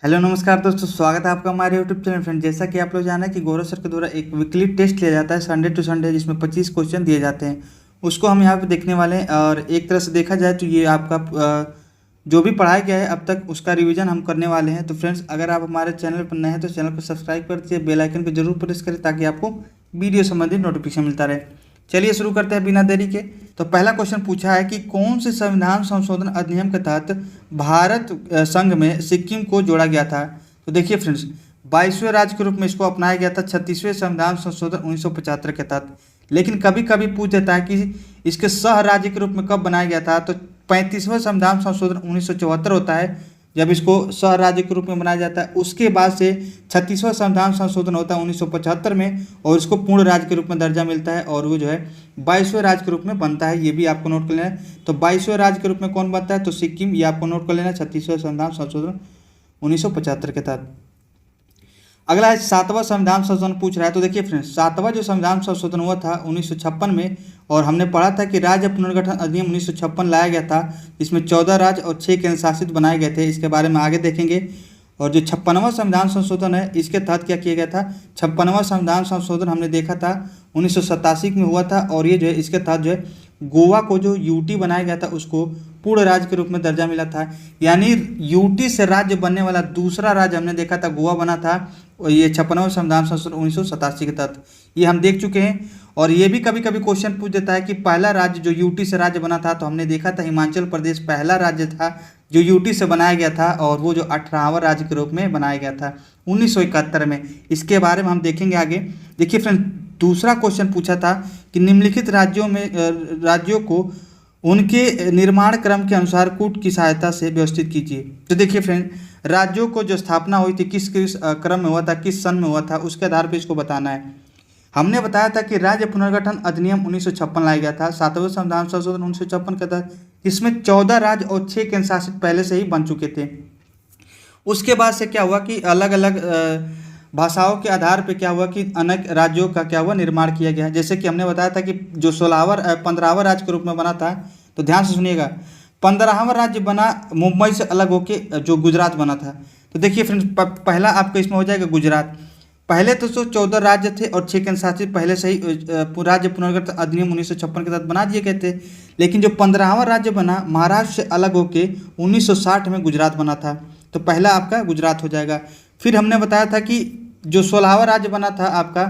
Hello नमस्कार दोस्तों, स्वागत है आपका हमारे यूट्यूब चैनल। फ्रेंड, जैसा कि आप लोग जाना है कि गौरव सर के द्वारा एक वीकली टेस्ट लिया जाता है संडे टू संडे, जिसमें 25 क्वेश्चन दिए जाते हैं। उसको हम यहाँ पे देखने वाले हैं। और एक तरह से देखा जाए तो ये आपका जो भी पढ़ाया गया है अब तक उसका रिवीजन हम करने वाले हैं। तो फ्रेंड्स, अगर आप हमारे चैनल पर नए हैं तो चैनल को सब्सक्राइब कर दीजिए, बेल आइकन को जरूर प्रेस करें ताकि आपको वीडियो संबंधित नोटिफिकेशन मिलता रहे। चलिए शुरू करते हैं बिना देरी के। तो पहला क्वेश्चन पूछा है कि कौन से संविधान संशोधन अधिनियम के तहत भारत संघ में सिक्किम को जोड़ा गया था। तो देखिए फ्रेंड्स, 22वें राज्य के रूप में इसको अपनाया गया था 36वें संविधान संशोधन 1975 के तहत। लेकिन कभी कभी पूछ देता है कि इसके सह राज्य के रूप में कब बनाया गया था। तो 35वें संविधान संशोधन 1974 होता है जब इसको सह राज्य के रूप में बनाया जाता है। उसके बाद से 36वां संविधान संशोधन होता है 1975 में, और इसको पूर्ण राज्य के रूप में दर्जा मिलता है और वो जो है 22वें राज्य के रूप में बनता है। ये भी आपको नोट कर लेना है। तो 22वें राज्य के रूप में कौन बनता है, तो सिक्किम। ये आपको नोट कर लेना है 36वें संविधान संशोधन 1975 के तहत। अगला है 7वां संविधान संशोधन पूछ रहा है। तो देखिए फ्रेंड्स, 7वां जो संविधान संशोधन हुआ था 1956 में, और हमने पढ़ा था कि राज्य पुनर्गठन अधिनियम 1956 लाया गया था, इसमें 14 राज्य और 6 केंद्र शासित बनाए गए थे। इसके बारे में आगे देखेंगे। और जो 56वां संविधान संशोधन है इसके तहत क्या किया गया था, 56वां संविधान संशोधन हमने देखा था 1987 में हुआ था। और ये जो है इसके तहत जो है गोवा को जो यूटी बनाया गया था उसको पूर्ण राज्य के रूप में दर्जा मिला था। यानी यूटी से राज्य बनने वाला दूसरा राज्य हमने देखा था गोवा बना था, और ये 56वां संविधान संशोधन 1987 के तहत ये हम देख चुके हैं। और ये भी कभी कभी क्वेश्चन पूछ देता है कि पहला राज्य जो यूटी से राज्य बना था, तो हमने देखा था हिमाचल प्रदेश पहला राज्य था जो यूटी से बनाया गया था, और वो जो 18वां राज्य के रूप में बनाया गया था 1971 में। इसके बारे में हम देखेंगे आगे। देखिए फ्रेंड, दूसरा क्वेश्चन पूछा था कि निम्नलिखित राज्यों को उनके निर्माण क्रम के अनुसार कूट की सहायता से व्यवस्थित कीजिए। तो देखिए फ्रेंड, राज्यों को जो स्थापना हुई थी किस किस क्रम में हुआ था, किस सन में हुआ था, उसके आधार पर इसको बताना है। हमने बताया था कि राज्य पुनर्गठन अधिनियम 1956 लाया गया था 7वें संविधान संशोधन 1956 के तहत। इसमें 14 राज्य और 6 केंद्र शासित पहले से ही बन चुके थे। उसके बाद से क्या हुआ कि अलग अलग भाषाओं के आधार पे क्या हुआ कि अनेक राज्यों का क्या हुआ निर्माण किया गया। जैसे कि हमने बताया था कि जो 15वां राज्य के रूप में बना था, तो ध्यान से सुनिएगा, 15वां राज्य बना मुंबई से अलग होके जो गुजरात बना था। तो देखिए फ्रेंड्स, पहला आपका इसमें हो जाएगा गुजरात। पहले तो 14 राज्य थे और 6 केंद्र शासित पहले से ही राज्य पुनर्गठन अधिनियम 1956 के तहत बना दिए गए थे। लेकिन जो 15वां राज्य बना महाराष्ट्र से अलग होके 1960 में गुजरात बना था। तो पहला आपका गुजरात हो जाएगा। फिर हमने बताया था कि जो 16वां राज्य बना था आपका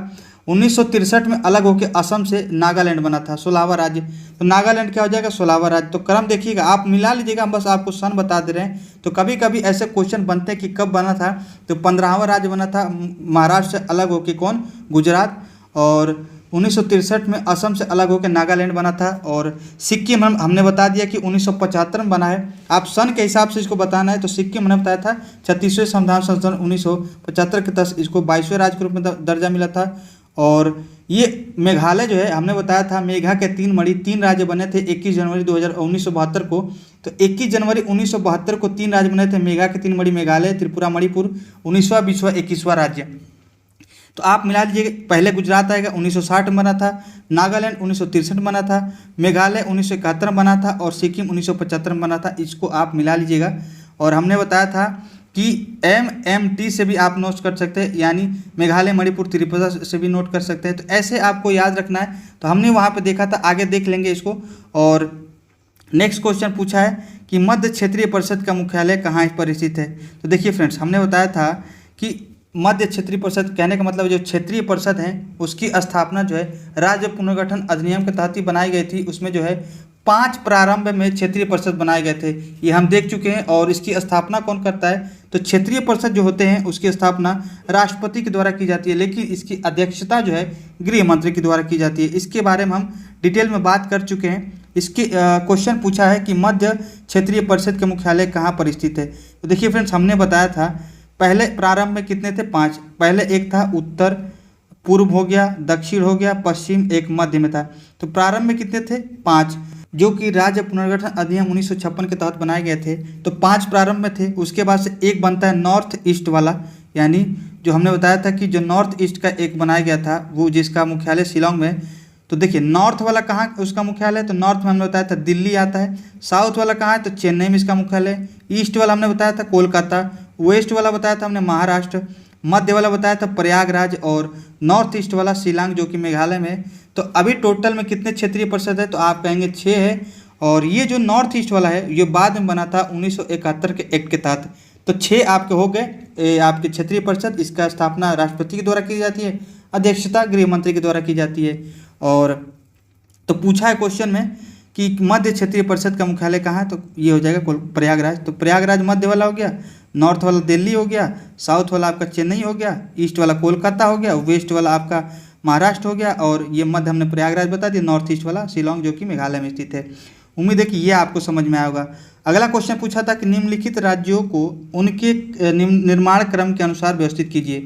1963 में अलग होकर असम से नागालैंड बना था 16वां राज्य। तो नागालैंड क्या हो जाएगा, 16वां राज्य। तो क्रम देखिएगा, आप मिला लीजिएगा, हम बस आपको सन बता दे रहे हैं। तो कभी कभी ऐसे क्वेश्चन बनते हैं कि कब बना था। तो 15वां राज्य बना था महाराष्ट्र से अलग होकर कौन, गुजरात। और 1963 में असम से अलग होकर नागालैंड बना था। और सिक्किम हमने बता दिया कि 1975 में बना है। आप सन के हिसाब से इसको बताना है। तो सिक्किम हमने बताया था 36वें संविधान संशोधन 1975 के तहत इसको 22वें राज्य के रूप में दर्जा मिला था। और ये मेघालय जो है हमने बताया था मेघा के 3 मणि 3 राज्य बने थे 21 जनवरी 1972 को। तो 21 जनवरी 1972 को 3 राज्य बने थे मेघा के 3 मणि, मेघालय, त्रिपुरा, मणिपुर, 19वां, 20वां, 21वां राज्य। तो आप मिला लीजिए, पहले गुजरात आएगा 1960 में बना था, नागालैंड 1963 में बना था, मेघालय 1971 में बना था, और सिक्किम 1975 में बना था। इसको आप मिला लीजिएगा। और हमने बताया था कि MMT से भी आप नोट कर सकते हैं, यानी मेघालय, मणिपुर, त्रिपुरा से भी नोट कर सकते हैं। तो ऐसे आपको याद रखना है। तो हमने वहाँ पे देखा था, आगे देख लेंगे इसको। और नेक्स्ट क्वेश्चन पूछा है कि मध्य क्षेत्रीय परिषद का मुख्यालय कहाँ पर स्थित है। तो देखिए फ्रेंड्स, हमने बताया था कि मध्य क्षेत्रीय परिषद कहने का मतलब जो क्षेत्रीय परिषद है उसकी स्थापना जो है राज्य पुनर्गठन अधिनियम के तहत ही बनाई गई थी। उसमें जो है 5 प्रारंभ में क्षेत्रीय परिषद बनाए गए थे, ये हम देख चुके हैं। और इसकी स्थापना कौन करता है, तो क्षेत्रीय परिषद जो होते हैं उसकी स्थापना राष्ट्रपति के द्वारा की जाती है, लेकिन इसकी अध्यक्षता जो है गृह मंत्री के द्वारा की जाती है। इसके बारे में हम डिटेल में बात कर चुके हैं। इसके क्वेश्चन पूछा है कि मध्य क्षेत्रीय परिषद के मुख्यालय कहाँ पर स्थित है। तो देखिए फ्रेंड्स, हमने बताया था पहले प्रारंभ में कितने थे, 5। पहले एक था उत्तर, पूर्व हो गया, दक्षिण हो गया, पश्चिम, एक मध्य में था। तो प्रारंभ में कितने थे, 5, जो कि राज्य पुनर्गठन अधिनियम 1956 के तहत बनाए गए थे। तो 5 प्रारंभ में थे। उसके बाद से एक बनता है नॉर्थ ईस्ट वाला, यानी जो हमने बताया था कि जो नॉर्थ ईस्ट का एक बनाया गया था वो जिसका मुख्यालय शिलोंग में। तो देखिए नॉर्थ वाला कहाँ उसका मुख्यालय है, तो नॉर्थ में हमने बताया था दिल्ली आता है। साउथ वाला कहाँ है, तो चेन्नई में इसका मुख्यालय। ईस्ट वाला हमने बताया था कोलकाता, वेस्ट वाला बताया था हमने महाराष्ट्र, मध्य वाला बताया था प्रयागराज, और नॉर्थ ईस्ट वाला शिलांग जो कि मेघालय में है। तो अभी टोटल में कितने क्षेत्रीय परिषद है, तो आप कहेंगे 6 है। और ये जो नॉर्थ ईस्ट वाला है ये बाद में बना था 1971 के एक्ट के तहत। तो 6 आपके हो गए आपके क्षेत्रीय परिषद। इसका स्थापना राष्ट्रपति के द्वारा की जाती है, अध्यक्षता गृह मंत्री के द्वारा की जाती है। और तो पूछा है क्वेश्चन में कि मध्य क्षेत्रीय परिषद का मुख्यालय कहाँ है, तो ये हो जाएगा प्रयागराज। तो प्रयागराज मध्य वाला हो गया, नॉर्थ वाला दिल्ली हो गया, साउथ वाला आपका चेन्नई हो गया, ईस्ट वाला कोलकाता हो गया, वेस्ट वाला आपका महाराष्ट्र हो गया, और ये मध्य हमने प्रयागराज बता दिया, नॉर्थ ईस्ट वाला शिलोंग जो कि मेघालय में स्थित है। उम्मीद है कि ये आपको समझ में आया होगा। अगला क्वेश्चन पूछा था कि निम्नलिखित राज्यों को उनके निर्माण क्रम के अनुसार व्यवस्थित कीजिए।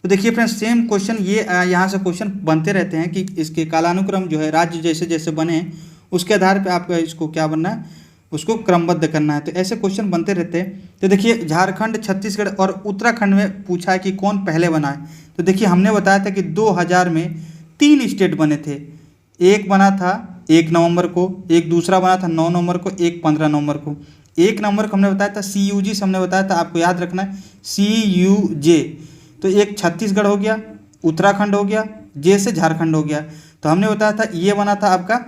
तो देखिए फ्रेंड्स, सेम क्वेश्चन ये यहाँ से क्वेश्चन बनते रहते हैं कि इसके कालानुक्रम जो है राज्य जैसे जैसे बने उसके आधार पे आपका इसको क्या बनना है, उसको क्रमबद्ध करना है। तो ऐसे क्वेश्चन बनते रहते हैं। तो देखिए झारखंड, छत्तीसगढ़ और उत्तराखंड में पूछा है कि कौन पहले बना है। तो देखिए हमने बताया था कि 2000 में 3 स्टेट बने थे। एक बना था 1 नवंबर को, एक दूसरा बना था 9 नवंबर को, एक 15 नवंबर को। 1 नवंबर को हमने बताया था CUG से हमने बताया था, आपको याद रखना है CUJ। तो एक छत्तीसगढ़ हो गया, उत्तराखंड हो गया, जे से झारखंड हो गया। तो हमने बताया था ये बना था आपका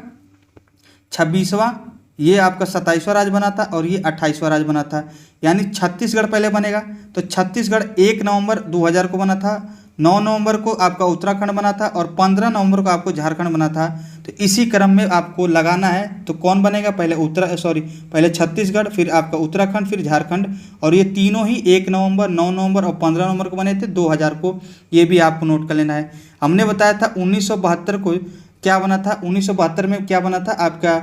26वां, ये आपका 27वां राज्य बना था, और ये 28वां राज्य बना था। यानी छत्तीसगढ़ पहले बनेगा। तो छत्तीसगढ़ 1 नवंबर 2000 को बना था, 9 नवंबर को आपका उत्तराखंड बना था, और 15 नवंबर को आपको झारखंड बना था। तो इसी क्रम में आपको लगाना है। तो कौन बनेगा, पहले छत्तीसगढ़, फिर आपका उत्तराखंड, फिर झारखंड। और ये तीनों ही 1 नवंबर, 9 नवंबर और 15 नवंबर को बने थे 2000 को। ये भी आपको नोट कर लेना है। हमने बताया था 1972 को क्या बना था, 1972 में क्या बना था आपका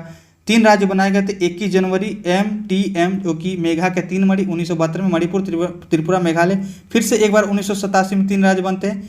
3 राज्य बनाए गए थे। 21 जनवरी MTM जो कि मेघा के 3 मणि 1972 में, मणिपुर, त्रिपुरा, मेघालय। फिर से एक बार 1987 में 3 राज्य बनते हैं।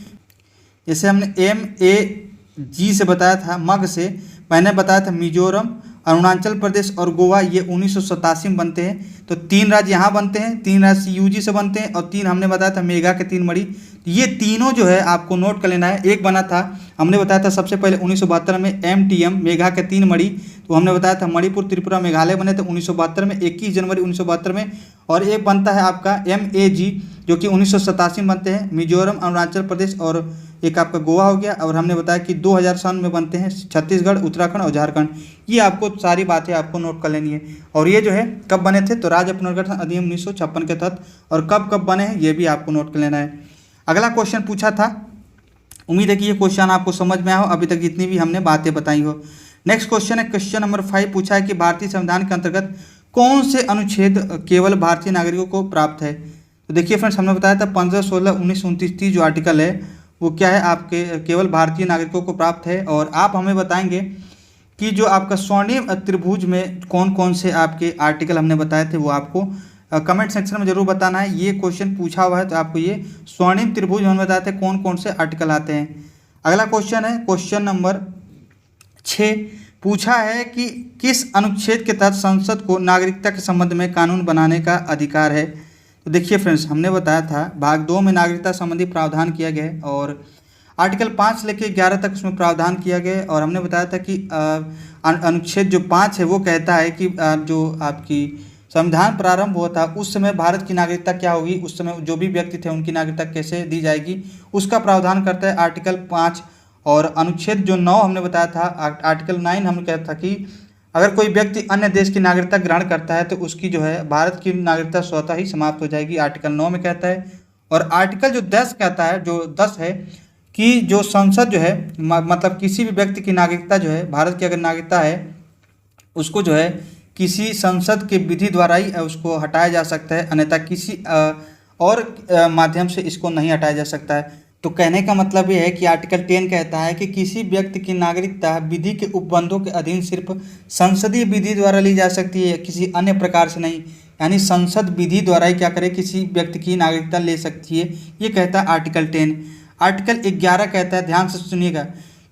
जैसे हमने MAG से बताया था, मग से मैंने बताया था मिजोरम, अरुणाचल प्रदेश और गोवा, ये 1987 में बनते हैं। तो 3 राज्य यहाँ बनते हैं, 3 राज्य CUG से बनते हैं, और 3 हमने बताया था मेघा के 3 मणि। ये तीनों जो है आपको नोट कर लेना है। एक बना था हमने बताया था सबसे पहले 1972 में MTM मेघा के 3 मणि। तो हमने बताया था मणिपुर, त्रिपुरा, मेघालय बने थे 1972 में, 21 जनवरी 1972 में। और एक बनता है आपका MAG जो कि 1987 में बनते हैं, मिजोरम, अरुणाचल प्रदेश और एक आपका गोवा हो गया। और हमने बताया कि 2000 सन में बनते हैं छत्तीसगढ़, उत्तराखंड और झारखंड। ये आपको सारी बातें आपको नोट कर लेनी है। और ये जो है कब बने थे, तो राज्य पुनर्गठन अधिनियम 1956 के तहत। और कब कब बने हैं ये भी आपको नोट कर लेना है। अगला क्वेश्चन पूछा था, उम्मीद है कि ये क्वेश्चन आपको समझ में आया हो, अभी तक जितनी भी हमने बातें बताई हो। नेक्स्ट क्वेश्चन है, क्वेश्चन नंबर 5 पूछा है कि भारतीय संविधान के अंतर्गत कौन से अनुच्छेद केवल भारतीय नागरिकों को प्राप्त है। तो देखिए फ्रेंड्स, हमने बताया था 15, 16, 19, 29, 30 जो आर्टिकल है वो क्या है, आपके केवल भारतीय नागरिकों को प्राप्त है। और आप हमें बताएंगे कि जो आपका स्वर्णिम त्रिभुज में कौन कौन से आपके आर्टिकल हमने बताए थे, वो आपको कमेंट सेक्शन में जरूर बताना है। ये क्वेश्चन पूछा हुआ है, तो आपको ये स्वर्णिम त्रिभुज हम बताते हैं कौन कौन से आर्टिकल आते हैं। अगला क्वेश्चन है, क्वेश्चन नंबर 6 पूछा है कि किस अनुच्छेद के तहत संसद को नागरिकता के संबंध में कानून बनाने का अधिकार है। तो देखिए फ्रेंड्स, हमने बताया था भाग 2 में नागरिकता संबंधी प्रावधान किया गया है, और आर्टिकल 5 से लेकर 11 तक उसमें प्रावधान किया गया है। और हमने बताया था कि अनुच्छेद जो 5 है वो कहता है कि जो आपकी संविधान प्रारंभ हुआ था उस समय भारत की नागरिकता क्या होगी, उस समय जो भी व्यक्ति थे उनकी नागरिकता कैसे दी जाएगी, उसका प्रावधान करता है आर्टिकल 5। और अनुच्छेद जो 9 हमने बताया था, आर्टिकल 9 हमने कहा था कि अगर कोई व्यक्ति अन्य देश की नागरिकता ग्रहण करता है तो उसकी जो है भारत की नागरिकता स्वतः ही समाप्त हो जाएगी, आर्टिकल 9 में कहता है। और आर्टिकल जो 10 कहता है, जो 10 है कि जो संसद जो है मतलब किसी भी व्यक्ति की नागरिकता जो है, भारत की अगर नागरिकता है उसको जो है किसी संसद के विधि द्वारा ही उसको हटाया जा सकता है, अन्यथा किसी और माध्यम से इसको नहीं हटाया जा सकता है। तो कहने का मतलब ये है कि आर्टिकल 10 कहता है कि किसी व्यक्ति की नागरिकता विधि के उपबंधों के अधीन सिर्फ संसदीय विधि द्वारा ली जा सकती है, किसी अन्य प्रकार से नहीं। यानी संसद विधि द्वारा ही क्या करे, किसी व्यक्ति की नागरिकता ले सकती है, ये कहता है आर्टिकल 10। आर्टिकल 11 कहता है, ध्यान से सुनिएगा,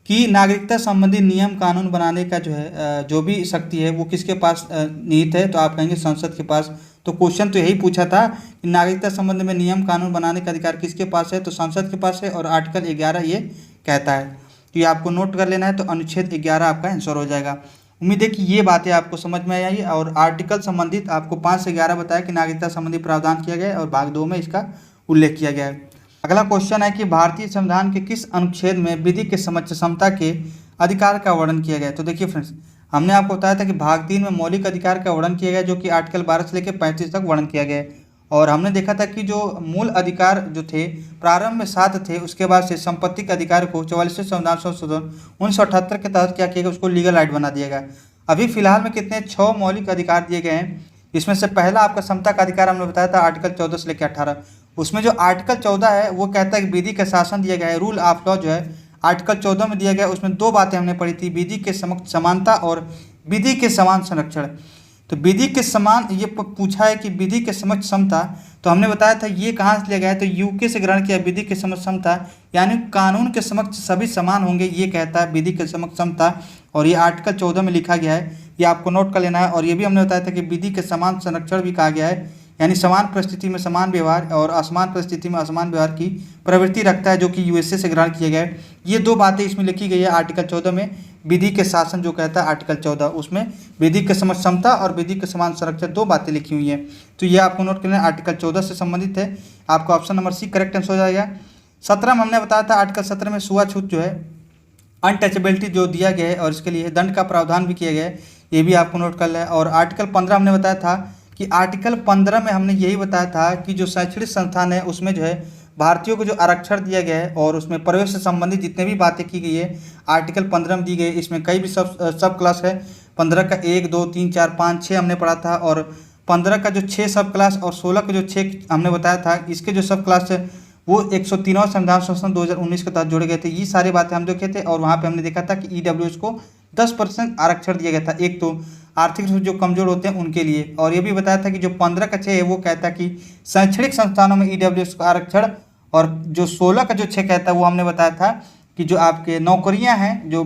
कि नागरिकता संबंधी नियम कानून बनाने का जो है जो भी शक्ति है वो किसके पास निहित है, तो आप कहेंगे संसद के पास। तो क्वेश्चन तो यही पूछा था कि नागरिकता संबंध में नियम कानून बनाने का अधिकार किसके पास है, तो संसद के पास है। और आर्टिकल 11 ये कहता है, तो ये आपको नोट कर लेना है। तो अनुच्छेद 11 आपका आंसर हो जाएगा। उम्मीद है कि ये बातें आपको समझ में आई और आर्टिकल संबंधित आपको 5 से 11 बताया कि नागरिकता संबंधी प्रावधान किया गया है और भाग 2 में इसका उल्लेख किया गया है। अगला क्वेश्चन है कि भारतीय संविधान के किस अनुच्छेद में विधि के समक्ष समता के अधिकार का वर्णन किया गया है। तो देखिए फ्रेंड्स, हमने आपको बताया था कि भाग 3 में मौलिक अधिकार का वर्णन किया गया, जो कि आर्टिकल 12 से लेकर 35 तक वर्णन किया गया है। और हमने देखा था कि जो मूल अधिकार जो थे प्रारंभ में 7 थे, उसके बाद से संपत्ति के अधिकार को 44वें संविधान संशोधन 1978 के तहत क्या किया गया, उसको लीगल राइट बना दिया गया। अभी फिलहाल में कितने 6 मौलिक अधिकार दिए गए हैं। इसमें से पहला आपका समता का अधिकार हमने बताया था आर्टिकल 14 से लेकर 18। उसमें जो आर्टिकल 14 है वो कहता है कि विधि का शासन दिया गया है, रूल ऑफ लॉ जो है आर्टिकल 14 में दिया गया। उसमें 2 बातें हमने पढ़ी थी, विधि के समक्ष समानता और विधि के समान संरक्षण। तो विधि के समान ये पूछा है कि विधि के समक्ष समता, तो हमने बताया था ये कहाँ से लिया गया है, तो यूके से ग्रहण किया। विधि के समक्ष समता यानी कानून के समक्ष सभी समान होंगे, ये कहता है विधि के समक्ष समता, और ये आर्टिकल 14 में लिखा गया है, ये आपको नोट कर लेना है। और ये भी हमने बताया था कि विधि के समान संरक्षण भी कहा गया है, यानी समान परिस्थिति में समान व्यवहार और असमान परिस्थिति में असमान व्यवहार की प्रवृत्ति रखता है, जो कि यूएसए से ग्रहण किया गया है। ये 2 बातें इसमें लिखी गई है आर्टिकल 14 में। विधि के शासन जो कहता है आर्टिकल 14, उसमें विधि के समक्ष समता और विधि के समान संरक्षण 2 बातें लिखी हुई हैं। तो ये आपको नोट करना है, आर्टिकल 14 से संबंधित है। आपका option number C correct answer हो जाएगा। 17 में हमने बताया था आर्टिकल 17 में छुआछूत जो है अनटचेबिलिटी जो दिया गया है और इसके लिए दंड का प्रावधान भी किया गया है, ये भी आपको नोट कर लें। और आर्टिकल 15 हमने बताया था कि आर्टिकल 15 में हमने यही बताया था कि जो शैक्षणिक संस्थान है उसमें जो है भारतीयों को जो आरक्षण दिया गया है और उसमें प्रवेश से संबंधित जितने भी बातें की गई है आर्टिकल 15 में दी गई। इसमें कई भी सब क्लास है, 15 का 1 2 3 4 5 6 हमने पढ़ा था, और 15 का जो 6 सब क्लास और 16 का जो 6 हमने बताया था, इसके जो सब क्लास है वो 103वां संविधान संशोधन 2019 के तहत जोड़े गए थे। ये सारी बातें हम देखे थे और वहाँ पे हमने देखा था कि ईडब्ल्यूएस को 10% आरक्षण दिया गया था, एक तो आर्थिक रूप से जो कमजोर होते हैं उनके लिए। और ये भी बताया था कि जो 15 का 6 है वो कहता है कि शैक्षणिक संस्थानों में ईडब्ल्यूएस का आरक्षण, और जो 16 का जो 6 कहता है वो हमने बताया था कि जो आपके नौकरियां हैं, जो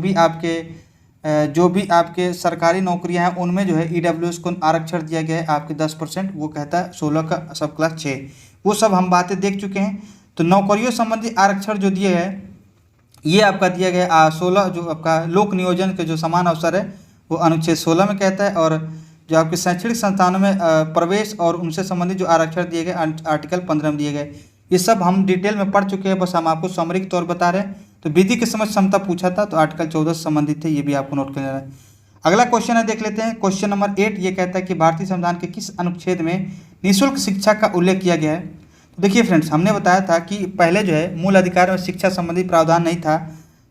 भी आपके सरकारी नौकरियां हैं उनमें जो है ईडब्ल्यूएस को आरक्षण दिया गया है आपके 10%, वो कहता है 16 का सब क्लास 6। वो सब हम बातें देख चुके हैं। तो नौकरियों संबंधी आरक्षण जो दिए है ये आपका दिया गया 16 जो आपका लोक नियोजन के जो समान अवसर है वो अनुच्छेद 16 में कहता है, और जो आपके शैक्षणिक संस्थानों में प्रवेश और उनसे संबंधित जो आरक्षण दिए गए आर्टिकल 15 में दिए गए। ये सब हम डिटेल में पढ़ चुके हैं, बस हम आपको समरी के तौर बता रहे हैं। तो विधि के समक्ष समता पूछा था तो आर्टिकल 14 से संबंधित थे, ये भी आपको नोट कर लेना है। अगला क्वेश्चन है, देख लेते हैं क्वेश्चन नंबर 8। ये कहता है कि भारतीय संविधान के किस अनुच्छेद में निःशुल्क शिक्षा का उल्लेख किया गया है। तो देखिए फ्रेंड्स, हमने बताया था कि पहले जो है मूल अधिकार में शिक्षा संबंधी प्रावधान नहीं था,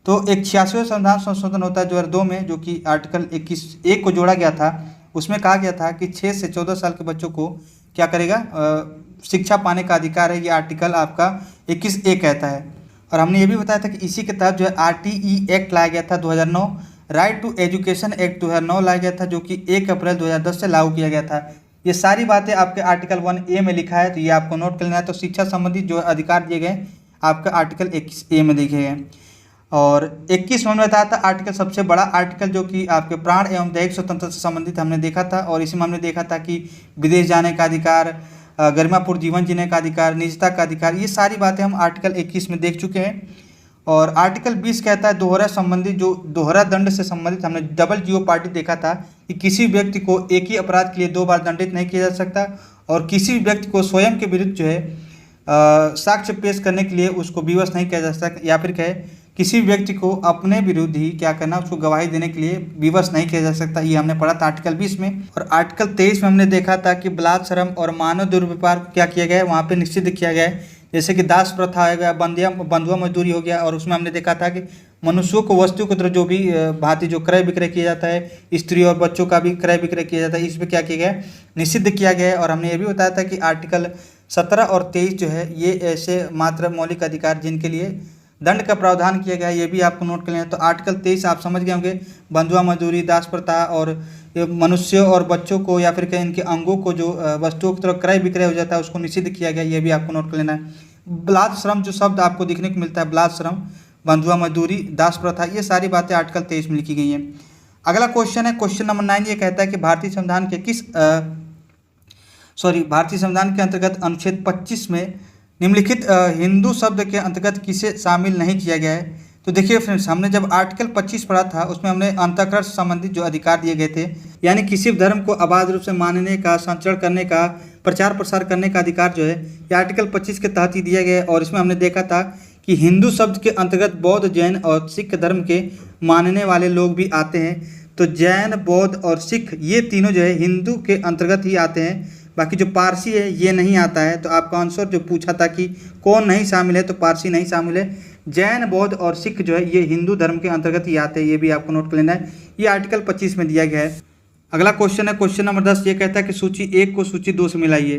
तो एक 86वां संविधान संशोधन होता है 2002 में, जो कि आर्टिकल 21(1) को जोड़ा गया था। उसमें कहा गया था कि 6 से 14 साल के बच्चों को क्या करेगा, शिक्षा पाने का अधिकार है। ये आर्टिकल आपका 21(1) कहता है। और हमने ये भी बताया था कि इसी के तहत जो है RTE एक्ट लाया गया था 2009, राइट टू एजुकेशन एक्ट 2009 लाया गया था, जो कि 1 अप्रैल 2010 से लागू किया गया था। ये सारी बातें आपके आर्टिकल 1A में लिखा है, तो ये आपको नोट कर लेना है। तो शिक्षा संबंधी जो अधिकार दिए गए आपका आर्टिकल 21A में दिखे गए। और 21 में बताया था आर्टिकल सबसे बड़ा आर्टिकल, जो कि आपके प्राण एवं दैहिक स्वतंत्रता से संबंधित हमने देखा था। और इसमें हमने देखा था कि विदेश जाने का अधिकार, गरिमापूर्ण जीवन जीने का अधिकार, निजता का अधिकार, ये सारी बातें हम आर्टिकल 21 में देख चुके हैं। और आर्टिकल 20 कहता है दोहरा संबंधी, जो दोहरा दंड से संबंधित हमने डबल जीओपार्डी देखा था कि किसी व्यक्ति को एक ही अपराध के लिए 2 बार दंडित नहीं किया जा सकता, और किसी भी व्यक्ति को स्वयं के विरुद्ध जो है साक्ष्य पेश करने के लिए उसको विवश नहीं किया जा सकता, या फिर कहे किसी व्यक्ति को अपने विरुद्ध ही क्या करना, उसको गवाही देने के लिए विवश नहीं किया जा सकता। ये हमने पढ़ा था आर्टिकल 20 में। और आर्टिकल 23 में हमने देखा था कि बलात्कार, श्रम और मानव दुर्व्यवहार को क्या किया गया है, वहाँ पे निश्चित किया गया है। जैसे कि दास प्रथा हो गया, बंधुआ मजदूरी हो गया, और उसमें हमने देखा था कि मनुष्यों को वस्तु की तरह जो भी भांति जो क्रय विक्रय किया जाता है, स्त्री और बच्चों का भी क्रय विक्रय किया जाता है, इस पर क्या किया गया है, निषिद्ध किया गया है। और हमने ये भी बताया था कि आर्टिकल 17 और 23 जो है ये ऐसे मात्र मौलिक अधिकार जिनके लिए दंड का प्रावधान किया गया है, ये भी आपको नोट कर लेना है। तो आर्टिकल 23 आप समझ गए होंगे, बंधुआ मजदूरी, दास प्रथा और मनुष्यों और बच्चों को या फिर कहीं इनके अंगों को जो वस्तुओं की तरफ क्रय विक्रय हो जाता है उसको निषिद्ध किया गया, ये भी आपको नोट कर लेना है। बलात्कार श्रम जो शब्द आपको देखने को मिलता है, बलात्कार श्रम, बंधुआ मजदूरी, दास प्रथा, ये सारी बातें आर्टिकल 23 में लिखी गई हैं। अगला क्वेश्चन है क्वेश्चन नंबर 9। ये कहता है कि भारतीय संविधान के अंतर्गत अनुच्छेद 25 में निम्नलिखित हिंदू शब्द के अंतर्गत किसे शामिल नहीं किया गया है। तो देखिए फ्रेंड्स, हमने जब आर्टिकल 25 पढ़ा था उसमें हमने अंतःकरण संबंधित जो अधिकार दिए गए थे, यानी किसी भी धर्म को अबाध रूप से मानने का, संचरण करने का, प्रचार प्रसार करने का अधिकार जो है ये आर्टिकल 25 के तहत ही दिया गया है। और इसमें हमने देखा था कि हिंदू शब्द के अंतर्गत बौद्ध, जैन और सिख धर्म के मानने वाले लोग भी आते हैं। तो जैन, बौद्ध और सिख ये तीनों जो है हिंदू के अंतर्गत ही आते हैं, बाकी जो पारसी है ये नहीं आता है। तो आपका आंसर जो पूछा था कि कौन नहीं शामिल है, तो पारसी नहीं शामिल है। जैन, बौद्ध और सिख जो है ये हिंदू धर्म के अंतर्गत ही आते हैं, ये भी आपको नोट कर लेना है। ये आर्टिकल 25 में दिया गया है। अगला क्वेश्चन है क्वेश्चन नंबर 10। ये कहता है कि सूची 1 को सूची 2 से मिलाइए।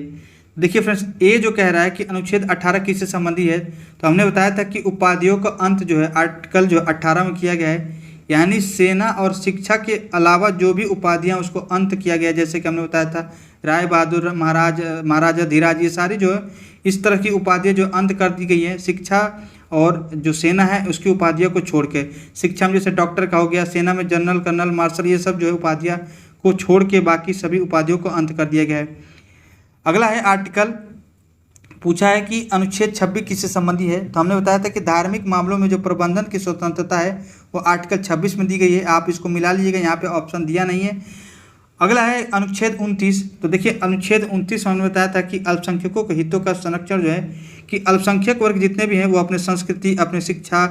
देखिए फ्रेंड्स, ए जो कह रहा है कि अनुच्छेद 18 किससे संबंधी है, तो हमने बताया था कि उपाधियों का अंत जो है आर्टिकल जो 18 में किया गया है, यानी सेना और शिक्षा के अलावा जो भी उपाधियां उसको अंत किया गया है। जैसे कि हमने बताया था राय बहादुर, महाराज, महाराजा धीराज, ये सारी जो है इस तरह की उपाधियां जो अंत कर दी गई है। शिक्षा और जो सेना है उसकी उपाधियों को छोड़ के, शिक्षा में जैसे डॉक्टर का हो गया, सेना में जनरल, कर्नल, मार्शल, ये सब जो है उपाधियां को छोड़ के बाकी सभी उपाधियों को अंत कर दिया गया है। अगला है आर्टिकल, पूछा है कि अनुच्छेद 26 किससे संबंधी है, तो हमने बताया था कि धार्मिक मामलों में जो प्रबंधन की स्वतंत्रता है वो आर्टिकल 26 में दी गई है। आप इसको मिला लीजिएगा, यहाँ पे ऑप्शन दिया नहीं है। अगला है अनुच्छेद 29। तो देखिए अनुच्छेद 29 में हमने बताया था कि अल्पसंख्यकों के हितों का संरक्षण जो है कि अल्पसंख्यक वर्ग जितने भी हैं वो अपने संस्कृति, अपने शिक्षा,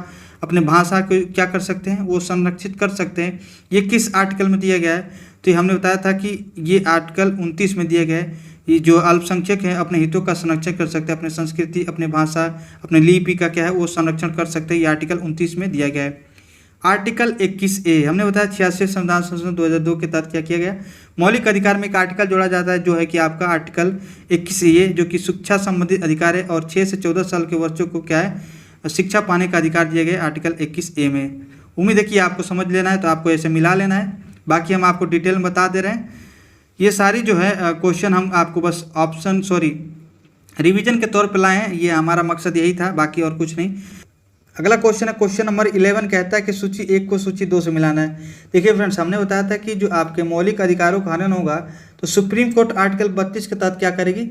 अपने भाषा को क्या कर सकते हैं, वो संरक्षित कर सकते हैं। ये किस आर्टिकल में दिया गया है, तो ये हमने बताया था कि ये आर्टिकल 29 में दिया गया है। ये जो अल्पसंख्यक हैं अपने हितों का संरक्षण कर सकते हैं, अपने संस्कृति, अपने भाषा, अपने लिपि का क्या है वो संरक्षण कर सकते हैं। ये आर्टिकल 29 में दिया गया है। आर्टिकल 21A हमने बताया 86 संविधान संशोधन 2002 के तहत क्या किया गया, मौलिक अधिकार में एक आर्टिकल जोड़ा जाता है जो है कि आपका आर्टिकल 21A, जो कि शिक्षा संबंधित अधिकार है और 6 से 14 साल के बच्चों को क्या है शिक्षा पाने का अधिकार दिया गया आर्टिकल 21A में। उम्मीद है कि आपको समझ लेना है, तो आपको ऐसे मिला लेना है, बाकी हम आपको डिटेल में बता दे रहे हैं। ये सारी जो है क्वेश्चन हम आपको बस रिवीजन के तौर पर लाए हैं, ये हमारा मकसद यही था, बाकी और कुछ नहीं। अगला क्वेश्चन है क्वेश्चन नंबर 11, कहता है कि सूची 1 को सूची 2 से मिलाना है। देखिए फ्रेंड्स, हमने बताया था कि जो आपके मौलिक अधिकारों का हनन होगा तो सुप्रीम कोर्ट आर्टिकल 32 के तहत क्या करेगी,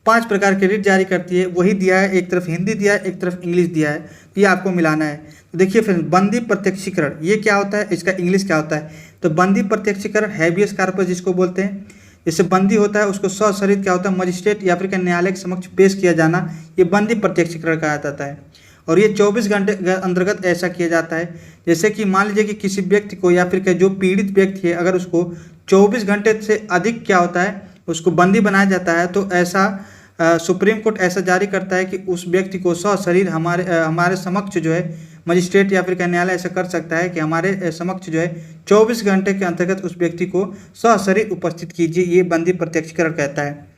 5 प्रकार के रिट जारी करती है। वही दिया है, एक तरफ हिंदी दिया है, एक तरफ इंग्लिश दिया है, तो ये आपको मिलाना है। तो देखिए फ्रेंड्स, बंदी प्रत्यक्षीकरण ये क्या होता है, इसका इंग्लिश क्या होता है, तो बंदी प्रत्यक्षीकरण हैबियस कार्पस जिसको बोलते हैं। जैसे बंदी होता है उसको सशरीर क्या होता है, मजिस्ट्रेट या फिर न्यायालय के समक्ष पेश किया जाना, ये बंदी प्रत्यक्षीकरण कहा जाता है। और ये 24 घंटे के अंतर्गत ऐसा किया जाता है। जैसे कि मान लीजिए कि किसी व्यक्ति को या फिर जो पीड़ित व्यक्ति है अगर उसको 24 घंटे से अधिक क्या होता है उसको बंदी बनाया जाता है, तो ऐसा सुप्रीम कोर्ट ऐसा जारी करता है कि उस व्यक्ति को सशरीर हमारे समक्ष जो है मजिस्ट्रेट या फिर न्यायालय ऐसा कर सकता है कि हमारे समक्ष जो है 24 घंटे के अंतर्गत उस व्यक्ति को सशरीर उपस्थित कीजिए, ये बंदी प्रत्यक्षीकरण कहता है।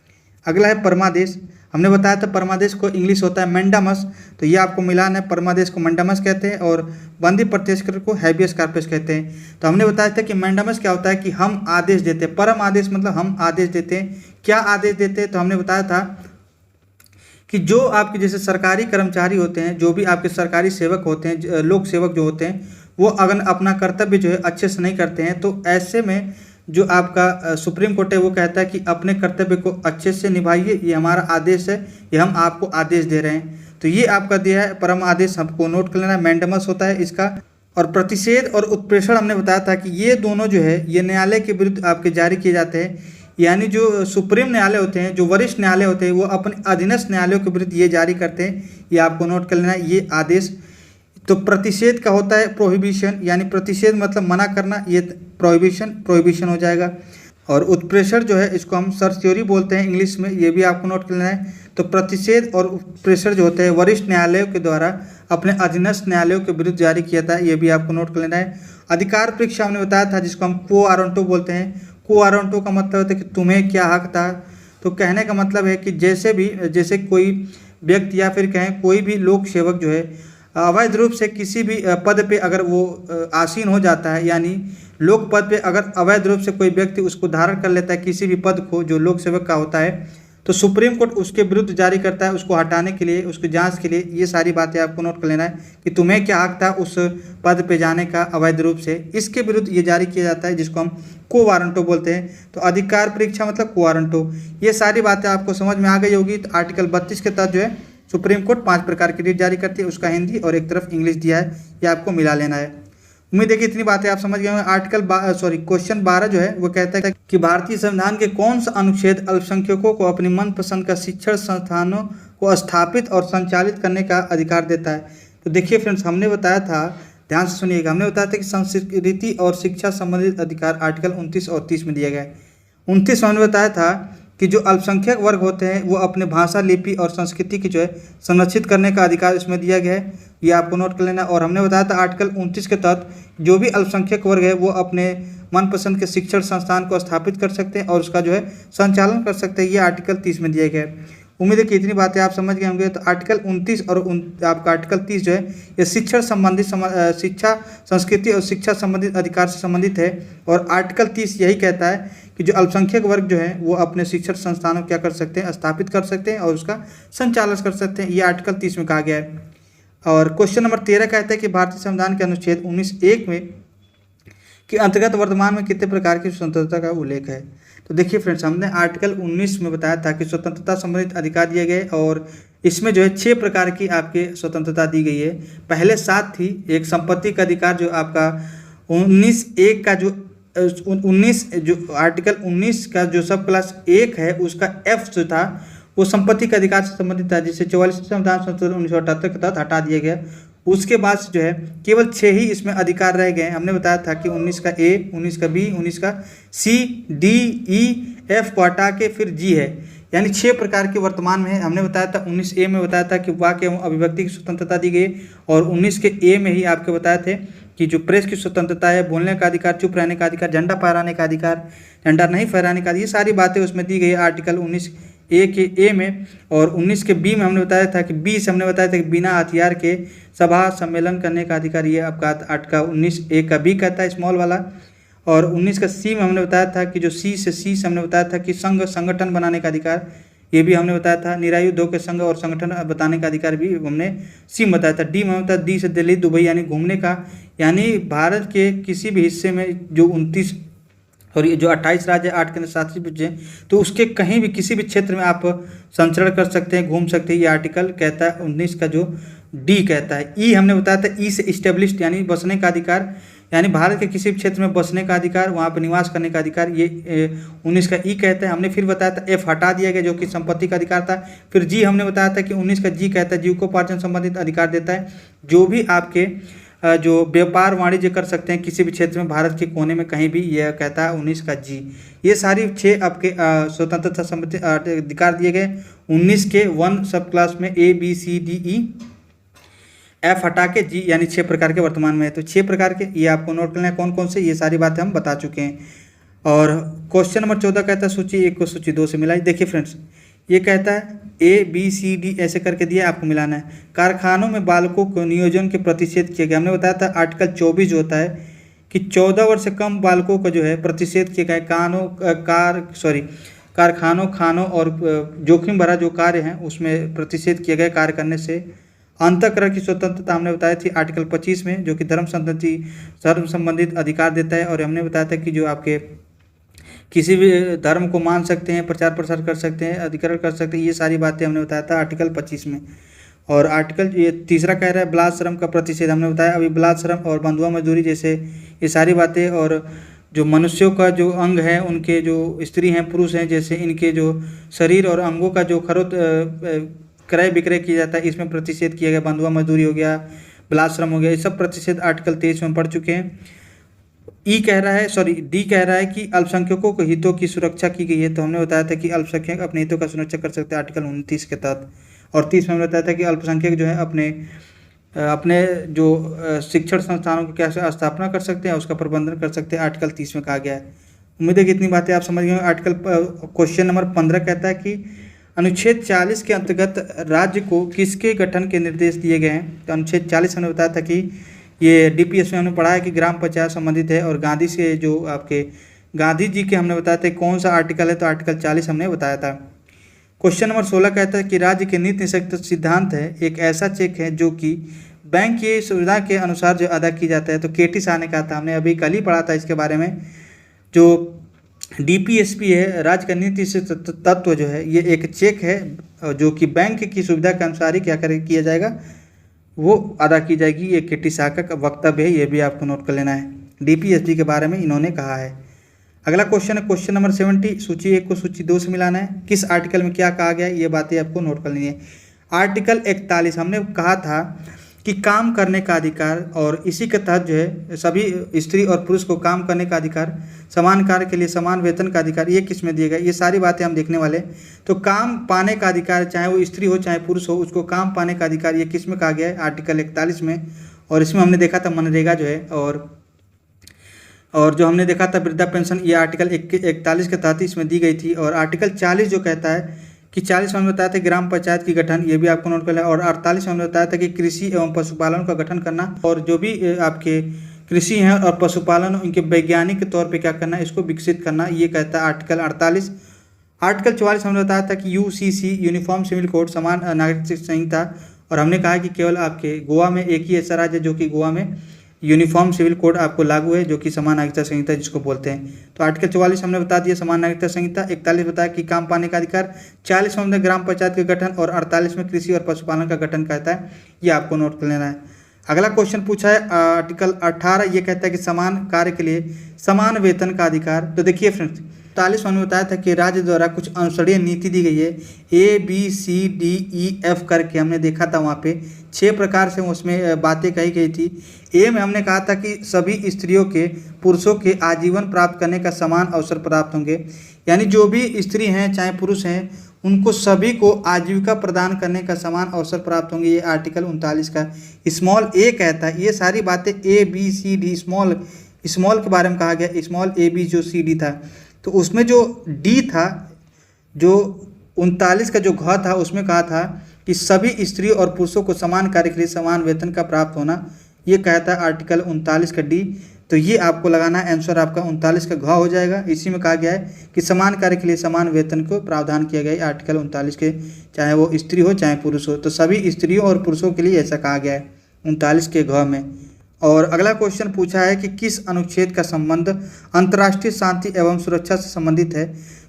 अगला है परमादेश। हमने बताया था परमादेश को इंग्लिश होता है मैंडामस, तो ये आपको मिलान है, परमादेश को मैंडामस कहते हैं और बंदी प्रत्यक्षीकरण को हैबियस कार्पस कहते हैं। तो हमने बताया था कि मैंडामस क्या होता है कि हम आदेश देते हैं, परम आदेश मतलब हम आदेश देते हैं। क्या आदेश देते हैं, तो हमने बताया था कि जो आपके जैसे सरकारी कर्मचारी होते हैं, जो भी आपके सरकारी सेवक होते हैं, लोक सेवक जो होते हैं, वो अगर अपना कर्तव्य जो है अच्छे से नहीं करते हैं, तो ऐसे में जो आपका सुप्रीम कोर्ट है वो कहता है कि अपने कर्तव्य को अच्छे से निभाइए, ये हमारा आदेश है, ये हम आपको आदेश दे रहे हैं। तो ये आपका दिया है परम आदेश, हमको नोट कर लेना, मैंडामस होता है इसका। और प्रतिषेध और उत्प्रेषण हमने बताया था कि ये दोनों जो है ये न्यायालय के विरुद्ध आपके जारी किए जाते हैं। यानी जो सुप्रीम न्यायालय होते हैं, जो वरिष्ठ न्यायालय होते हैं, वो अपने अधीनस्थ न्यायालयों के विरुद्ध ये जारी करते हैं, ये आपको नोट कर लेना है, ये आदेश। तो प्रतिषेध का होता है प्रोहिबिशन, यानी प्रतिषेध मतलब मना करना, ये प्रोहिबिशन हो जाएगा। और उत्प्रेषण जो है इसको हम सर्स्योरी बोलते हैं इंग्लिश में, ये भी आपको नोट कर लेना है। तो प्रतिषेध और उत्प्रेषण जो होते हैं वरिष्ठ न्यायालयों के द्वारा अपने अधीनस्थ न्यायालयों के विरुद्ध जारी किया था, ये भी आपको नोट कर लेना है। अधिकार परीक्षा हमने बताया था जिसको हम क्वो वारंटो बोलते हैं। क्वो वारंटो का मतलब होता है कि तुम्हें क्या हक था। तो कहने का मतलब है कि जैसे कोई व्यक्ति या फिर कहें कोई भी लोक सेवक जो है अवैध रूप से किसी भी पद पे अगर वो आसीन हो जाता है, यानी लोक पद पे अगर अवैध रूप से कोई व्यक्ति उसको धारण कर लेता है किसी भी पद को जो लोक सेवक का होता है, तो सुप्रीम कोर्ट उसके विरुद्ध जारी करता है उसको हटाने के लिए, उसकी जांच के लिए। ये सारी बातें आपको नोट कर लेना है कि तुम्हें क्या हक था उस पद पे जाने का अवैध रूप से, इसके विरुद्ध ये जारी किया जाता है जिसको हम को वारंटो बोलते हैं। तो अधिकार परीक्षा मतलब को वारंटो। ये सारी बातें आपको समझ में आ गई होगी। तो आर्टिकल 32 के तहत जो है सुप्रीम कोर्ट 5 प्रकार की रिट जारी करती है, उसका हिंदी और एक तरफ इंग्लिश दिया है, ये आपको मिला लेना है। उम्मीद है कि इतनी बातें आप समझ गए होंगे। क्वेश्चन 12 जो है वो कहता है कि भारतीय संविधान के कौन सा अनुच्छेद अल्पसंख्यकों को अपनी मनपसंद का शिक्षण संस्थानों को स्थापित और संचालित करने का अधिकार देता है। तो देखिए फ्रेंड्स, हमने बताया था, ध्यान से सुनिएगा, हमने बताया था कि संस्कृति और शिक्षा संबंधित अधिकार आर्टिकल 29 और 30 में दिया गया है। 29 में हमने बताया था कि जो अल्पसंख्यक वर्ग होते हैं वो अपने भाषा, लिपि और संस्कृति की जो है संरक्षित करने का अधिकार इसमें दिया गया है, ये आपको नोट कर लेना। और हमने बताया था आर्टिकल 29 के तहत जो भी अल्पसंख्यक वर्ग है वो अपने मनपसंद के शिक्षण संस्थान को स्थापित कर सकते हैं और उसका जो है संचालन कर सकते हैं, ये आर्टिकल 30 में दिया गया है। उम्मीद है कि इतनी बातें आप समझ गए होंगे। तो आर्टिकल 29 और आपका आर्टिकल 30 जो है ये शिक्षण संबंधित शिक्षा, संस्कृति और शिक्षा संबंधित अधिकार से संबंधित है। और आर्टिकल 30 यही कहता है कि जो अल्पसंख्यक वर्ग जो है वो अपने शिक्षण संस्थानों क्या कर सकते हैं, स्थापित कर सकते हैं और उसका संचालन कर सकते हैं, ये आर्टिकल 30 में कहा गया है। और क्वेश्चन नंबर 13 कहता है कि भारतीय संविधान के अनुच्छेद 19(1) में के अंतर्गत वर्तमान में कितने प्रकार की स्वतंत्रता का उल्लेख है। तो देखिए फ्रेंड्स, हमने आर्टिकल 19 में बताया था कि स्वतंत्रता संबंधित अधिकार दिए गए और इसमें जो है 6 प्रकार की आपके स्वतंत्रता दी गई है। पहले 7 थी। एक संपत्ति का अधिकार जो आपका 19(1) का जो 19 जो आर्टिकल 19 का जो सब क्लास 1 है उसका F जो था वो संपत्ति के अधिकार से संबंधित था, जिसे 44वें संविधान संशोधन 1978 के तहत हटा दिया गया। उसके बाद जो है केवल 6 ही इसमें अधिकार रह गए। हमने बताया था कि 19 का A, 19 का B, 19 का C, D, E, F को हटा के फिर G है, यानी 6 प्रकार के वर्तमान में है। हमने बताया था 19A में बताया था कि वाक एवं अभिव्यक्ति की स्वतंत्रता दी गई और 19 के A में ही आपके बताए थे कि जो प्रेस की स्वतंत्रता है, बोलने का अधिकार, चुप रहने का अधिकार, झंडा फहराने का अधिकार, झंडा नहीं फहराने का, ये सारी बातें उसमें दी गई है आर्टिकल 19A के A में। और 19 के B में हमने बताया था कि B से हमने बताया था कि बिना हथियार के सभा सम्मेलन करने का अधिकार, ये आपका आर्टिकल 19A का B कहता है, स्मॉल वाला। और 19 का C में हमने बताया था कि जो C से हमने बताया था कि संगठन बनाने का अधिकार, ये भी हमने बताया था। निरायुध के संघ और संगठन बताने का अधिकार भी हमने C में बताया था। D में बताया D से दिल्ली, दुबई यानी घूमने का, यानी भारत के किसी भी हिस्से में जो 29 और ये जो 28 राज्य 8 केंद्र शासित प्रदेश हैं, तो उसके कहीं भी किसी भी क्षेत्र में आप संचरण कर सकते हैं, घूम सकते हैं, ये आर्टिकल कहता है 19 का जो D कहता है। E हमने बताया था E से इस्टेब्लिश्ड यानी बसने का अधिकार, यानी भारत के किसी भी क्षेत्र में बसने का अधिकार, वहाँ पर निवास करने का अधिकार, ये 19 का E कहता है। हमने फिर बताया था F हटा दिया गया जो कि संपत्ति का अधिकार था। फिर G हमने बताया था कि 19 का G कहता है जीविकोपार्जन संबंधित अधिकार देता है, जो भी आपके जो व्यापार वाणिज्य कर सकते हैं किसी भी क्षेत्र में भारत के कोने में कहीं भी, यह कहता है 19 का G। ये सारी 6 आपके स्वतंत्रता संबंधित अधिकार दिए गए 19 के 1 सब क्लास में A, B, C, D, E, F हटा के G, यानी 6 प्रकार के वर्तमान में है। तो 6 प्रकार के ये आपको नोट करना है कौन कौन से, ये सारी बातें हम बता चुके हैं। और क्वेश्चन नंबर 14 कहता है सूची 1 को सूची 2 से मिलाई। देखिए फ्रेंड्स, ये कहता है A, B, C, D ऐसे करके दिया, आपको मिलाना है। कारखानों में बालकों को नियोजन के प्रतिषेध किया गया। हमने बताया था आर्टिकल 24 जो होता है कि 14 वर्ष से कम बालकों को जो है प्रतिषेध किया गया। कारखानों, खानों और जोखिम भरा जो कार्य हैं उसमें प्रतिषेध किया गया कार्य करने से। अंतःकरण की स्वतंत्रता हमने बताई थी आर्टिकल 25 में, जो कि धर्म संबंधित अधिकार देता है। और हमने बताया था कि जो आपके किसी भी धर्म को मान सकते हैं, प्रचार प्रसार कर सकते हैं, अधिकरण कर सकते हैं, ये सारी बातें हमने बताया था आर्टिकल 25 में। और आर्टिकल ये तीसरा कह रहा है बलात्श्रम का प्रतिषेध। हमने बताया अभी बलात्श्रम और बंधुआ मजदूरी जैसे ये सारी बातें, और जो मनुष्यों का जो अंग है, उनके जो स्त्री हैं पुरुष हैं, जैसे इनके जो शरीर और अंगों का जो क्रय विक्रय किया जाता है, इसमें प्रतिषेध किया गया। बंधुआ मजदूरी हो गया, बलात्श्रम हो गया, ये सब प्रतिषेध आर्टिकल 23 में पढ़ चुके हैं। डी कह रहा है कि अल्पसंख्यकों के हितों की सुरक्षा की गई है। तो हमने बताया था कि अल्पसंख्यक अपने हितों का सुरक्षा कर सकते हैं आर्टिकल 29 के तहत। और 30 में हमने बताया था कि अल्पसंख्यक जो है अपने जो शिक्षण संस्थानों की कैसे स्थापना कर सकते हैं, उसका प्रबंधन कर सकते हैं, आर्टिकल 30 में कहा गया है। उम्मीद है कि इतनी बातें आप समझ गए। आर्टिकल क्वेश्चन नंबर 15 कहता है कि अनुच्छेद 40 के अंतर्गत राज्य को किसके गठन के निर्देश दिए गए हैं। तो अनुच्छेद 40 हमने बताया था कि ये DPS में हमने पढ़ा है कि ग्राम पंचायत संबंधित है। और गांधी से जो आपके गांधी जी के हमने बताया था कौन सा आर्टिकल है, तो आर्टिकल 40 हमने बताया था। क्वेश्चन नंबर 16 कहता है कि राज्य के नीति निषेध सिद्धांत है एक ऐसा चेक है जो कि बैंक की सुविधा के अनुसार जो अदा की जाता है। तो KT शाह ने कहा था, हमने अभी कल ही पढ़ा था इसके बारे में। जो डीपीएसपी है, राज्य का नीति से तत्व जो है ये एक चेक है जो कि बैंक की सुविधा के अनुसार ही क्या किया जाएगा, वो अदा की जाएगी। ये केटी साका का वक्तव्य है, ये भी आपको नोट कर लेना है। डीपीएसपी के बारे में इन्होंने कहा है। अगला क्वेश्चन है क्वेश्चन नंबर 70, सूची 1 को सूची 2 से मिलाना है। किस आर्टिकल में क्या कहा गया है, ये बातें आपको नोट कर लेनी है। आर्टिकल 41 हमने कहा था कि काम करने का अधिकार, और इसी के तहत जो है सभी स्त्री और पुरुष को काम करने का अधिकार, समान कार्य के लिए समान वेतन का अधिकार, ये किस में दिया गया, ये सारी बातें हम देखने वाले। तो काम पाने का अधिकार, चाहे वो स्त्री हो चाहे पुरुष हो, उसको काम पाने का अधिकार ये किस में कहा गया है, आर्टिकल 41 में। और इसमें हमने देखा था मनरेगा जो है, और जो हमने देखा था वृद्धा पेंशन, ये आर्टिकल 41 के तहत इसमें दी गई थी। और आर्टिकल 40 जो कहता है कि 40 में हमने बताया था ग्राम पंचायत की गठन, ये भी आपको नोट करना है। और 48 में हमने बताया था कि कृषि एवं पशुपालन का गठन करना, और जो भी आपके कृषि हैं और पशुपालन उनके वैज्ञानिक तौर पे क्या करना, इसको विकसित करना, ये कहता है आर्टिकल 48। आर्टिकल 44 हमने बताया था कि यूसीसी यूनिफॉर्म सिविल कोड, समान नागरिक संहिता, और हमने कहा कि केवल आपके गोवा में एक ही ऐसा राज्य है जो कि गोवा में यूनिफॉर्म सिविल कोड आपको लागू है, जो कि समान नागरिकता संहिता जिसको बोलते हैं। तो आर्टिकल 44 हमने बता दिया समान नागरिकता संहिता, 41 बताया कि काम पाने का अधिकार, 40 में हमने ग्राम पंचायत के गठन, और 48 में कृषि और पशुपालन का गठन कहता है, ये आपको नोट कर लेना है। अगला क्वेश्चन पूछा है आर्टिकल 18, ये कहता है कि समान कार्य के लिए समान वेतन का अधिकार। तो देखिए फ्रेंड्स, 41 में बताया था कि राज्य द्वारा कुछ अनुसरणीय नीति दी गई है, ABCDEF करके हमने देखा था, वहाँ पे 6 प्रकार से उसमें बातें कही गई थी। ए में हमने कहा था कि सभी स्त्रियों के पुरुषों के आजीवन प्राप्त करने का समान अवसर प्राप्त होंगे, यानी जो भी स्त्री हैं चाहे पुरुष हैं उनको सभी को आजीविका प्रदान करने का समान अवसर प्राप्त होंगे, ये आर्टिकल 39 का स्मॉल ए कहता है। ये सारी बातें ABCD, स्मॉल के बारे में कहा गया, स्मॉल AB जो CD था, तो उसमें जो डी था, जो 39 का जो घ था, उसमें कहा था कि सभी स्त्री और पुरुषों को समान कार्य के लिए समान वेतन का प्राप्त होना, ये कहता है आर्टिकल 39 का डी। तो ये आपको लगाना है, आंसर आपका 39 का घ हो जाएगा। इसी में कहा गया है कि समान कार्य के लिए समान वेतन को प्रावधान किया गया है आर्टिकल 39 के, चाहे वो स्त्री हो चाहे पुरुष हो, तो सभी स्त्रियों और पुरुषों के लिए ऐसा कहा गया है 39 के घ में। और अगला क्वेश्चन पूछा है कि किस अनुच्छेद का संबंध अंतर्राष्ट्रीय शांति एवं सुरक्षा से संबंधित है।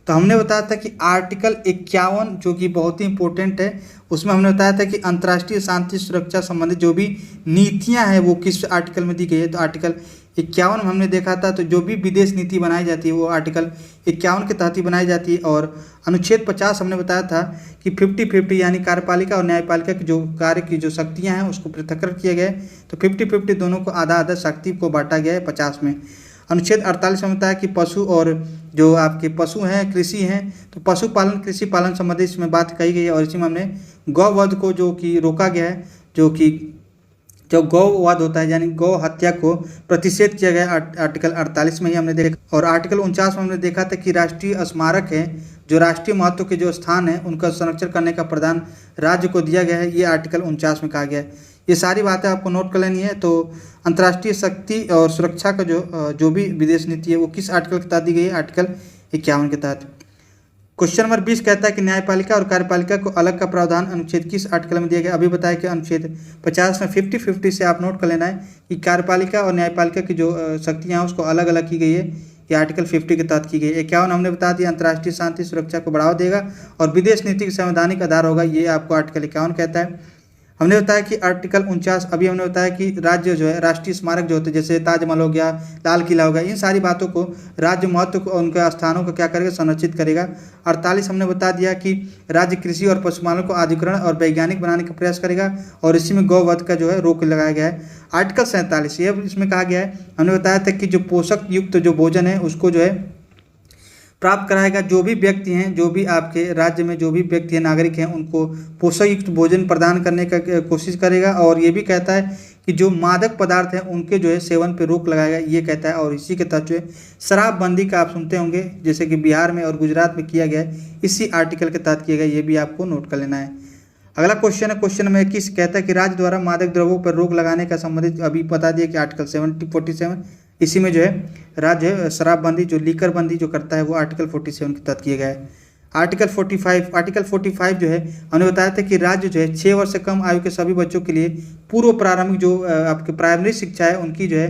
तो हमने बताया था कि आर्टिकल 51 जो कि बहुत ही इंपॉर्टेंट है, उसमें हमने बताया था कि अंतर्राष्ट्रीय शांति सुरक्षा संबंधित जो भी नीतियां हैं वो किस आर्टिकल में दी गई है। तो आर्टिकल 51 में हमने देखा था, तो जो भी विदेश नीति बनाई जाती है वो आर्टिकल 51 के तहत ही बनाई जाती है। और अनुच्छेद 50 हमने बताया था कि 50-50 यानी कार्यपालिका और न्यायपालिका की जो कार्य की जो शक्तियाँ हैं उसको पृथक्करण किया गया है, तो 50-50 दोनों को आधा आधा शक्ति को बांटा गया है 50 में। अनुच्छेद 48 में बताया कि पशु और जो आपके पशु हैं कृषि हैं, तो पशुपालन कृषि पालन संबंधी इसमें बात कही गई है। और इसी में हमने गौवध को जो कि रोका गया है, जो कि जो गौवध होता है यानी गौ हत्या को प्रतिषेध किया गया आर्टिकल 48 में ही हमने देखा। और आर्टिकल 49 में हमने देखा था कि राष्ट्रीय स्मारक है, जो राष्ट्रीय महत्व के जो स्थान है उनका संरक्षण करने का प्रदान राज्य को दिया गया है, ये आर्टिकल 49 में कहा गया है। ये सारी बातें आपको नोट कर लेनी है। तो अंतर्राष्ट्रीय शक्ति और सुरक्षा का जो भी विदेश नीति है वो किस आर्टिकल के तहत दी गई है, आर्टिकल 51 के तहत। क्वेश्चन नंबर 20 कहता है कि न्यायपालिका और कार्यपालिका को अलग का प्रावधान अनुच्छेद किस आर्टिकल में दिया गया। अभी बताया कि अनुच्छेद 50 में 50-50 से आप नोट कर लेना है कि कार्यपालिका और न्यायपालिका की जो शक्तियाँ हैं उसको अलग अलग की गई है, ये आर्टिकल 50 के तहत की गई है। 51 हमने बता दिया अंतर्राष्ट्रीय शांति सुरक्षा को बढ़ावा देगा और विदेश नीति का संवैधानिक आधार होगा, ये आपको आर्टिकल 51 कहता है। हमने बताया कि आर्टिकल 49 अभी हमने बताया कि राज्य जो है राष्ट्रीय स्मारक जो होते हैं जैसे ताजमहल हो गया, लाल किला हो गया, इन सारी बातों को राज्य महत्व को उनके स्थानों को क्या करेगा, संरक्षित करेगा। 48 हमने बता दिया कि राज्य कृषि और पशुपालन को आधुनिकीकरण और वैज्ञानिक बनाने का प्रयास करेगा और इसी में गौवध का जो है रोक लगाया गया है। आर्टिकल 47 ये इसमें कहा गया है, हमने बताया था कि जो पोषक युक्त जो भोजन है उसको जो है प्राप्त कराएगा, जो भी व्यक्ति हैं, जो भी आपके राज्य में जो भी व्यक्ति हैं, नागरिक हैं, उनको पोषक युक्त भोजन प्रदान करने का कोशिश करेगा। और ये भी कहता है कि जो मादक पदार्थ हैं उनके जो है सेवन पे रोक लगाएगा, ये कहता है। और इसी के तहत जो है शराबबंदी का आप सुनते होंगे जैसे कि बिहार में और गुजरात में किया गया है, इसी आर्टिकल के तहत किया गया, ये भी आपको नोट कर लेना है। अगला क्वेश्चन है क्वेश्चन नंबर 21 कहता है कि राज्य द्वारा मादक द्रव्यों पर रोक लगाने का संबंधित अभी बता दिया कि आर्टिकल 47 इसी में जो है राज्य शराबबंदी जो लीकर बंदी जो करता है वो आर्टिकल 47 के तहत किया गया है। आर्टिकल 45 जो है हमने बताया था कि राज्य जो है 6 वर्ष से कम आयु के सभी बच्चों के लिए पूर्व प्रारंभिक जो आपके प्राइमरी शिक्षा है उनकी जो है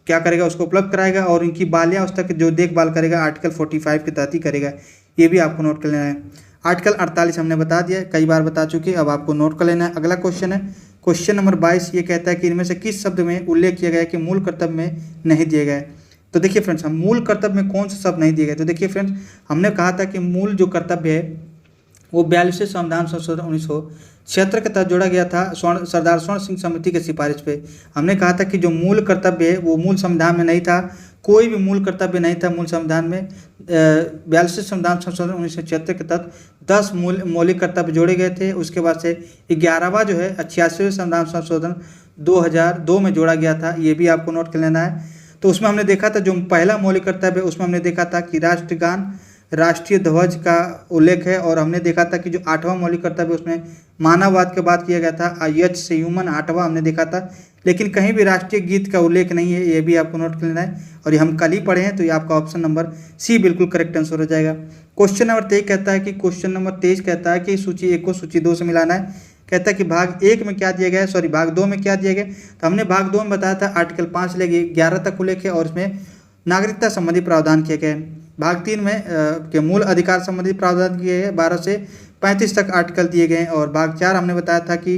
क्या करेगा, उसको उपलब्ध कराएगा और इनकी बाल्यावस्था की जो देखभाल करेगा आर्टिकल 45 के तहत ही करेगा। ये भी आपको नोट कर लेना है। आर्टिकल 48 हमने बता दिया, कई बार बता चुके, अब आपको नोट कर लेना है। अगला क्वेश्चन है क्वेश्चन नंबर 22। ये कहता है कि इनमें से किस शब्द में उल्लेख किया गया है कि मूल कर्तव्य में नहीं दिए गए। तो देखिए फ्रेंड्स, हम मूल कर्तव्य में कौन सा शब्द नहीं दिए गए। तो देखिए फ्रेंड्स, हमने कहा था कि मूल जो कर्तव्य है वो 42वें संविधान संशोधन 1976 के तहत जोड़ा गया था सरदार स्वर्ण सिंह समिति के सिफारिश पे। हमने कहा था कि जो मूल कर्तव्य है वो मूल संविधान में नहीं था, कोई भी मूल कर्तव्य नहीं था मूल संविधान में। 42वें संविधान संशोधन 1976 के तहत 10 मौलिक कर्तव्य जोड़े गए थे। उसके बाद से 11वां जो है 86वें संविधान संशोधन 2002 में जोड़ा गया था। ये भी आपको नोट कर लेना है। तो उसमें हमने देखा था जो पहला मौलिक कर्तव्य है उसमें हमने देखा था कि राष्ट्रगान राष्ट्रीय ध्वज का उल्लेख है। और हमने देखा था कि जो 8वां मौलिक कर्तव्य उसमें मानववाद की बात किया गया था, यच से ह्यूमन 8वां हमने देखा था, लेकिन कहीं भी राष्ट्रीय गीत का उल्लेख नहीं है। ये भी आपको नोट कर लेना है। और ये हम कल ही पढ़े हैं, तो ये आपका ऑप्शन नंबर सी बिल्कुल करेक्ट आंसर हो जाएगा। क्वेश्चन नंबर 23 कहता है कि सूची 1 को सूची 2 से मिलाना है। कहता है कि भाग 1 में क्या दिया गया है, सॉरी भाग 2 में क्या दिया गया। तो हमने भाग 2 में बताया था आर्टिकल 5 से लेकर 11 तक उल्लेख है और इसमें नागरिकता संबंधी प्रावधान किए गए। भाग 3 में के मूल अधिकार संबंधी प्रावधान किए गए, 12 से 35 तक आर्टिकल दिए गए। और भाग 4 हमने बताया था कि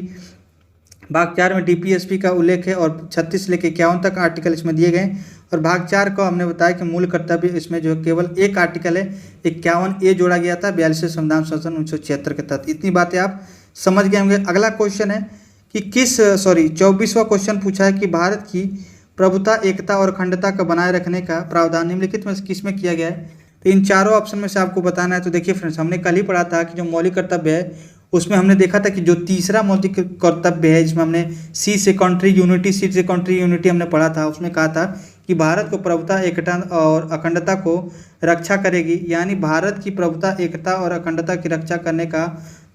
भाग 4 में डीपीएसपी का उल्लेख है और 36 से लेकर 51 तक आर्टिकल इसमें दिए गए। और भाग 4 को हमने बताया कि मूल कर्तव्य इसमें जो है केवल एक आर्टिकल है 51A जोड़ा गया था 42वें संविधान संशोधन 1976 के तहत। इतनी बातें आप समझ गए होंगे। अगला क्वेश्चन है कि 24वां क्वेश्चन पूछा है कि भारत की प्रभुता, एकता और अखंडता का बनाए रखने का प्रावधान निम्नलिखित में किस में किया गया है। तो इन चारों ऑप्शन में से आपको बताना है। तो देखिए फ्रेंड्स, हमने कल ही पढ़ा था कि जो मौलिक कर्तव्य है उसमें हमने देखा था कि जो तीसरा मौलिक कर्तव्य है जिसमें हमने सी से कंट्री यूनिटी हमने पढ़ा था, उसमें कहा था कि भारत को प्रभुता, एकता और अखंडता को रक्षा करेगी। यानी भारत की प्रभुता, एकता और अखंडता की रक्षा करने का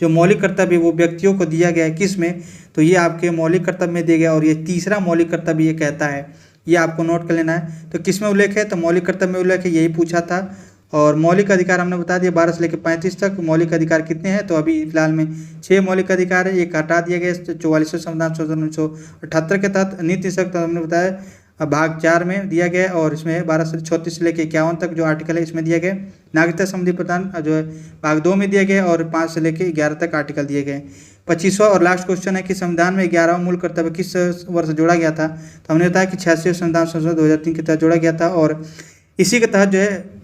जो मौलिक कर्तव्य वो व्यक्तियों को दिया गया है। किस में, तो ये आपके मौलिक कर्तव्य में दिया गया। और ये तीसरा मौलिक कर्तव्य ये कहता है, ये आपको नोट कर लेना है। तो किस में उल्लेख है, तो मौलिक कर्तव्य में उल्लेख है, यही पूछा था। और मौलिक अधिकार हमने बता दिया 12 से लेकर 35 तक मौलिक अधिकार कितने हैं। तो अभी फिलहाल में 6 मौलिक अधिकार है, एक हटा दिया गया 44वें संविधान संशोधन 1978 के तहत। नीति शक्त हमने बताया भाग 4 में दिया गया और इसमें 12 से 36 से लेकर 51 तक जो आर्टिकल है इसमें दिया गया। नागरिकता संबंधी प्रदान जो है भाग 2 में दिया गया और 5 से लेकर 11 तक आर्टिकल दिए गए। 25वां और लास्ट क्वेश्चन है कि संविधान में 11वां मूल कर्तव्य किस वर्ष जोड़ा गया था। तो हमने बताया कि 86वें संविधान संशोधन 2003 के तहत जोड़ा गया था। और इसी के तहत जो है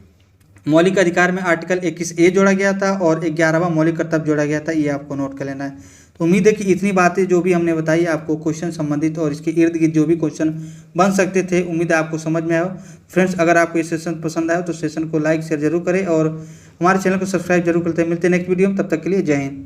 मौलिक अधिकार में आर्टिकल 21A जोड़ा गया था और 11वां मौलिक कर्तव्य जोड़ा गया था। ये आपको नोट कर लेना है। तो उम्मीद है कि इतनी बातें जो भी हमने बताई आपको क्वेश्चन संबंधित और इसके इर्द गिर्द जो भी क्वेश्चन बन सकते थे, उम्मीद है आपको समझ में आया। फ्रेंड्स, अगर आपको ये सेशन पसंद आया तो सेशन को लाइक शेयर जरूर करें और हमारे चैनल को सब्सक्राइब जरूर करते हैं। मिलते हैं नेक्स्ट वीडियो में, तब तक के लिए जय हिंद।